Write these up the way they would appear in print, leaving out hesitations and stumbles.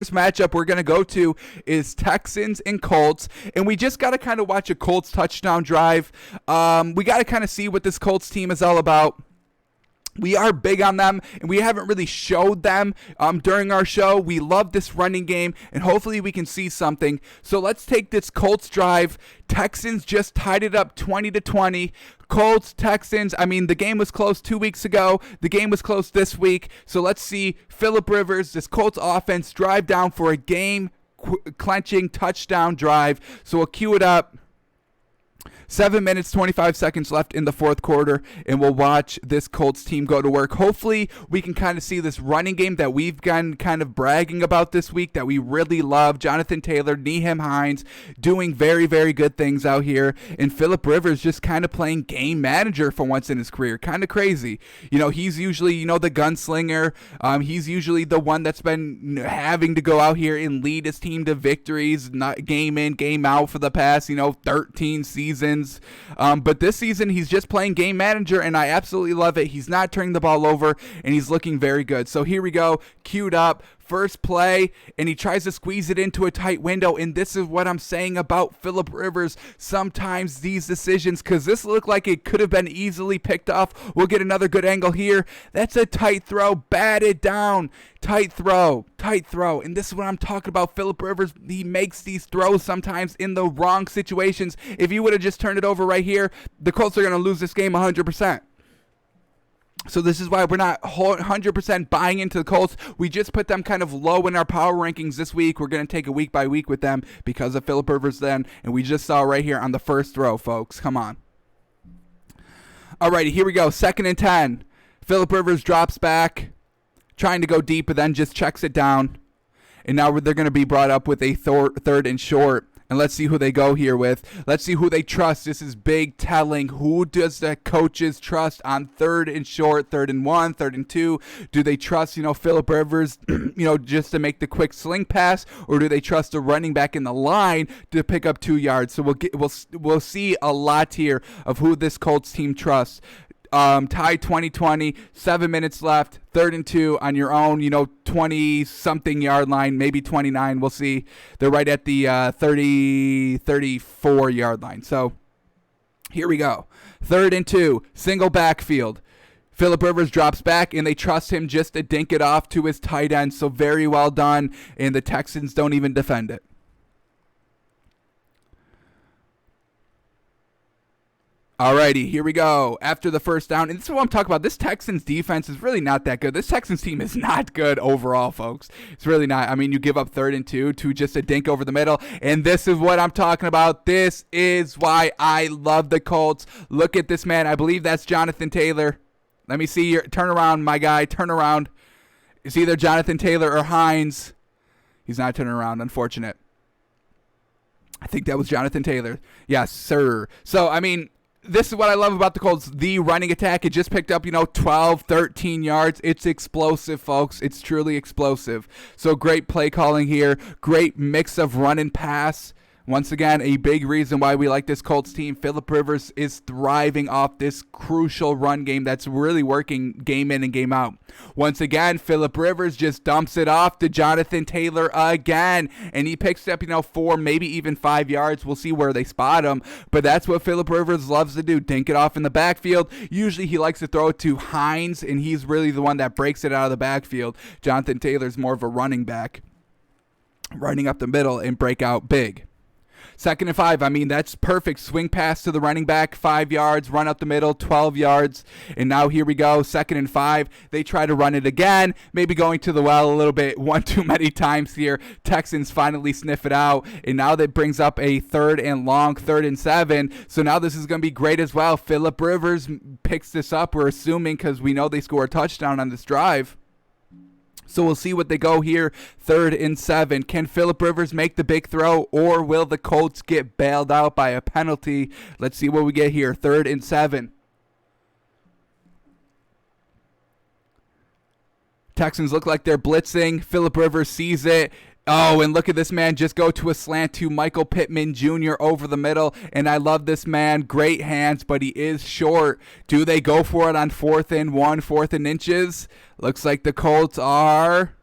First matchup we're going to go to is Texans and Colts, and we just got to kind of watch a Colts touchdown drive. We got to kind of see what this Colts team is all about. We are big on them, and we haven't really showed them during our show. We love this running game, and hopefully we can see something. So let's take this Colts drive. Texans just tied it up 20-20. Colts, Texans, I mean, the game was close 2 weeks ago. The game was close this week. So let's see Phillip Rivers, this Colts offense, drive down for a game-clenching touchdown drive. So we'll cue it up. 7 minutes, 25 seconds left in the fourth quarter, and we'll watch this Colts team go to work. Hopefully, we can kind of see this running game that we've been kind of bragging about this week that we really love. Jonathan Taylor, Nyheim Hines doing very, very good things out here, and Phillip Rivers just kind of playing game manager for once in his career. Kind of crazy. You know, he's usually, the gunslinger. He's usually the one that's been having to go out here and lead his team to victories, not game in, game out for the past, 13 seasons. But this season, he's just playing game manager, and I absolutely love it. He's not turning the ball over, and he's looking very good. So here we go, queued up. First play, and he tries to squeeze it into a tight window, and this is what I'm saying about Phillip Rivers. Sometimes these decisions, because this looked like it could have been easily picked off. We'll get another good angle here. That's a tight throw, batted down. Tight throw, and this is what I'm talking about. Phillip Rivers, he makes these throws sometimes in the wrong situations. If he would have just turned it over right here, the Colts are going to lose this game 100%. So this is why we're not 100% buying into the Colts. We just put them kind of low in our power rankings this week. We're going to take it week by week with them because of Phillip Rivers then. And we just saw right here on the first throw, folks. Come on. Alrighty, here we go. 2nd and 10. Phillip Rivers drops back, trying to go deep, but then just checks it down. And now they're going to be brought up with a third and short. And let's see who they go here with. Let's see who they trust. This is big telling. Who does the coaches trust on 3rd and short, 3rd and 1, 3rd and 2? Do they trust, Phillip Rivers, just to make the quick sling pass, or do they trust a running back in the line to pick up 2 yards? So we'll see a lot here of who this Colts team trusts. Tie 20-20, 7 minutes left, 3rd and 2 on your own, 20-something yard line, maybe 29, we'll see. They're right at the 34 yard line. So here we go. 3rd and 2, single backfield. Phillip Rivers drops back, and they trust him just to dink it off to his tight end. So very well done, and the Texans don't even defend it. Alrighty, here we go. After the first down, and this is what I'm talking about. This Texans defense is really not that good. This Texans team is not good overall, folks. It's really not. I mean, you give up 3rd and 2 to just a dink over the middle, and this is what I'm talking about. This is why I love the Colts. Look at this man. I believe that's Jonathan Taylor. Let me see your turn around, my guy. Turn around. It's either Jonathan Taylor or Hines. He's not turning around. Unfortunate. I think that was Jonathan Taylor. Yes, sir. So, I mean, this is what I love about the Colts. The running attack, it just picked up, 12, 13 yards. It's explosive, folks. It's truly explosive. So great play calling here. Great mix of run and pass. Once again, a big reason why we like this Colts team. Phillip Rivers is thriving off this crucial run game that's really working game in and game out. Once again, Phillip Rivers just dumps it off to Jonathan Taylor again, and he picks up, 4, maybe even 5 yards. We'll see where they spot him, but that's what Phillip Rivers loves to do, dink it off in the backfield. Usually he likes to throw it to Hines, and he's really the one that breaks it out of the backfield. Jonathan Taylor's more of a running back, running up the middle and break out big. 2nd and 5, I mean, that's perfect. Swing pass to the running back, 5 yards, run up the middle, 12 yards. And now here we go, 2nd and 5. They try to run it again, maybe going to the well a little bit, one too many times here. Texans finally sniff it out, and now that brings up a 3rd and long, 3rd and 7. So now this is going to be great as well. Phillip Rivers picks this up, we're assuming, because we know they score a touchdown on this drive. So we'll see what they go here. 3rd and 7. Can Phillip Rivers make the big throw, or will the Colts get bailed out by a penalty? Let's see what we get here. 3rd and 7. Texans look like they're blitzing. Phillip Rivers sees it. Oh, and look at this man just go to a slant to Michael Pittman Jr. over the middle. And I love this man. Great hands, but he is short. Do they go for it on 4th and 1, 4th and inches? Looks like the Colts are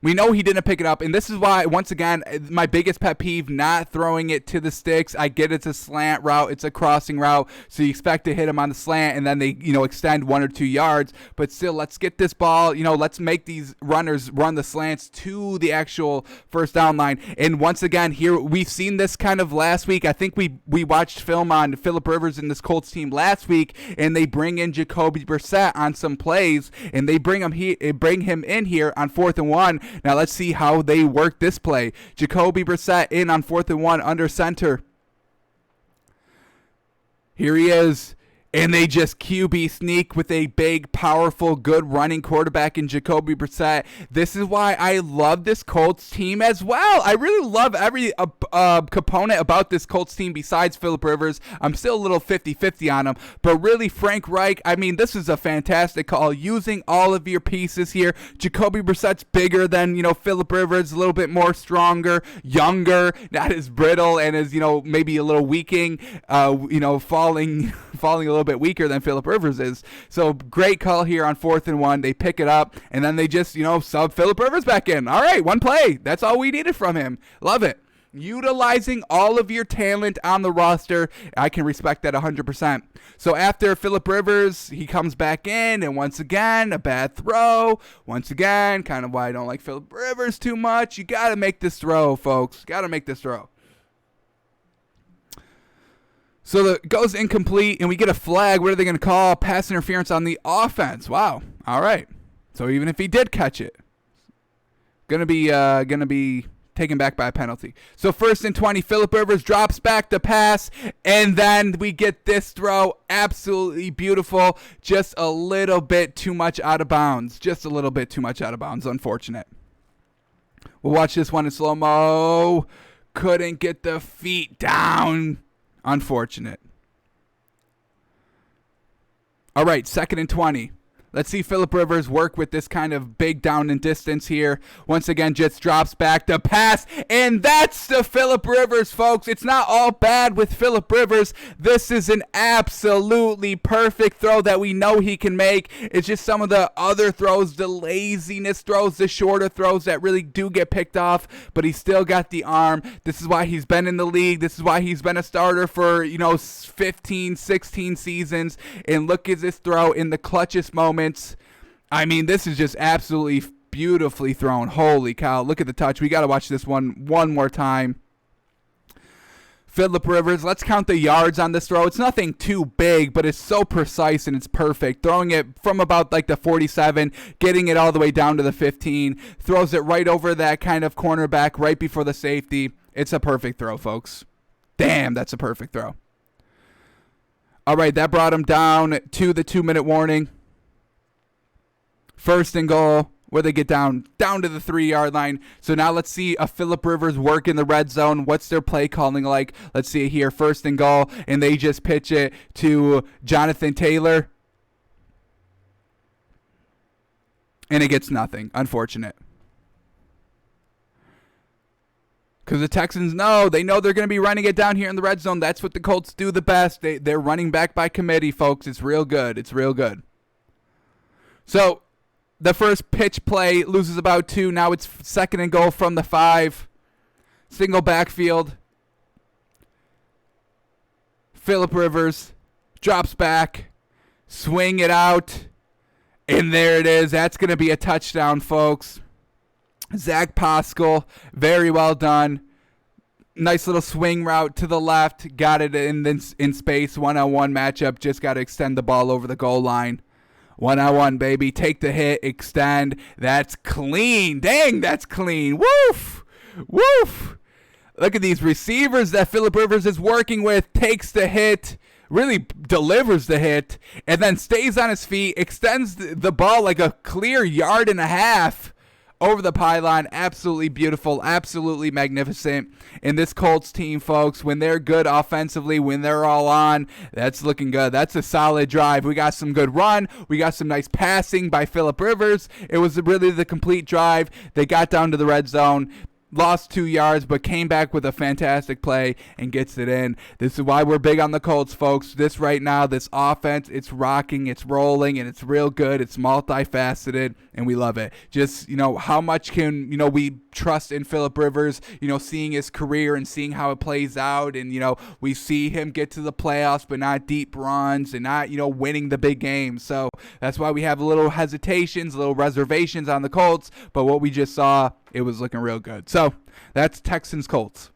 We know he didn't pick it up, and this is why, once again, my biggest pet peeve, not throwing it to the sticks. I get it's a slant route, it's a crossing route, so you expect to hit him on the slant, and then they, extend 1 or 2 yards. But still, let's get this ball, let's make these runners run the slants to the actual first down line. And once again, here, we've seen this kind of last week. I think we watched film on Phillip Rivers and this Colts team last week, and they bring in Jacoby Brissett on some plays, and they bring him in here on 4th and 1. Now let's see how they work this play. Jacoby Brissett in on 4th and 1 under center. Here he is. And they just QB sneak with a big, powerful, good running quarterback in Jacoby Brissett. This is why I love this Colts team as well. I really love every component about this Colts team besides Phillip Rivers. I'm still a little 50-50 on him. But really, Frank Reich, this is a fantastic call. Using all of your pieces here. Jacoby Brissett's bigger than, Phillip Rivers, a little bit more stronger, younger, not as brittle, and as, maybe a little weaking, falling a little bit weaker than Phillip Rivers is. So great call here on 4th and 1. They pick it up, and then they just, sub Phillip Rivers back in. All right, one play. That's all we needed from him. Love it. Utilizing all of your talent on the roster. I can respect that 100%. So after Phillip Rivers, he comes back in, and once again, a bad throw. Once again, kind of why I don't like Phillip Rivers too much. You got to make this throw, folks. Got to make this throw. So it goes incomplete, and we get a flag. What are they going to call? Pass interference on the offense. Wow. All right. So even if he did catch it, gonna be taken back by a penalty. So 1st and 20. Phillip Rivers drops back the pass, and then we get this throw. Absolutely beautiful. Just a little bit too much out of bounds. Just a little bit too much out of bounds. Unfortunate. We'll watch this one in slow-mo. Couldn't get the feet down. Unfortunate. All right, 2nd and 20. Let's see Phillip Rivers work with this kind of big down and distance here. Once again, just drops back the pass, and that's the Phillip Rivers, folks. It's not all bad with Phillip Rivers. This is an absolutely perfect throw that we know he can make. It's just some of the other throws, the laziness throws, the shorter throws that really do get picked off, but he's still got the arm. This is why he's been in the league. This is why he's been a starter for, 15, 16 seasons, and look at this throw in the clutchest moment. This is just absolutely beautifully thrown. Holy cow. Look at the touch. We got to watch this one more time. Phillip Rivers, let's count the yards on this throw. It's nothing too big, but it's so precise and it's perfect. Throwing it from about like the 47, getting it all the way down to the 15. Throws it right over that kind of cornerback right before the safety. It's a perfect throw, folks. Damn, that's a perfect throw. All right, that brought him down to the 2-minute warning. 1st and goal, where they get down to the 3-yard line. So now let's see a Phillip Rivers work in the red zone. What's their play calling like? Let's see it here. 1st and goal, and they just pitch it to Jonathan Taylor. And it gets nothing. Unfortunate. Because the Texans know they're going to be running it down here in the red zone. That's what the Colts do the best. They're running back by committee, folks. It's real good. It's real good. So the first pitch play loses about 2. Now it's 2nd and goal from the 5. Single backfield. Phillip Rivers drops back. Swing it out. And there it is. That's going to be a touchdown, folks. Zach Pascal, very well done. Nice little swing route to the left. Got it in space. One-on-one matchup. Just got to extend the ball over the goal line. 1-on-1, baby. Take the hit. Extend. That's clean. Dang, that's clean. Woof. Woof. Look at these receivers that Phillip Rivers is working with. Takes the hit. Really delivers the hit. And then stays on his feet. Extends the ball like a clear 1.5 yards over the pylon. Absolutely beautiful. Absolutely magnificent. And this Colts team, folks, when they're good offensively, when they're all on, that's looking good. That's a solid drive. We got some good run. We got some nice passing by Phillip Rivers. It was really the complete drive. They got down to the red zone. lost 2 yards, but came back with a fantastic play and gets it in. This is why we're big on the Colts, folks. This right now, this offense, it's rocking, it's rolling, and it's real good. It's multifaceted, and we love it. Just, how much can, we trust in Phillip Rivers, seeing his career and seeing how it plays out. And, we see him get to the playoffs, but not deep runs and not, winning the big games. So that's why we have a little hesitations, a little reservations on the Colts. But what we just saw, it was looking real good. So that's Texans Colts.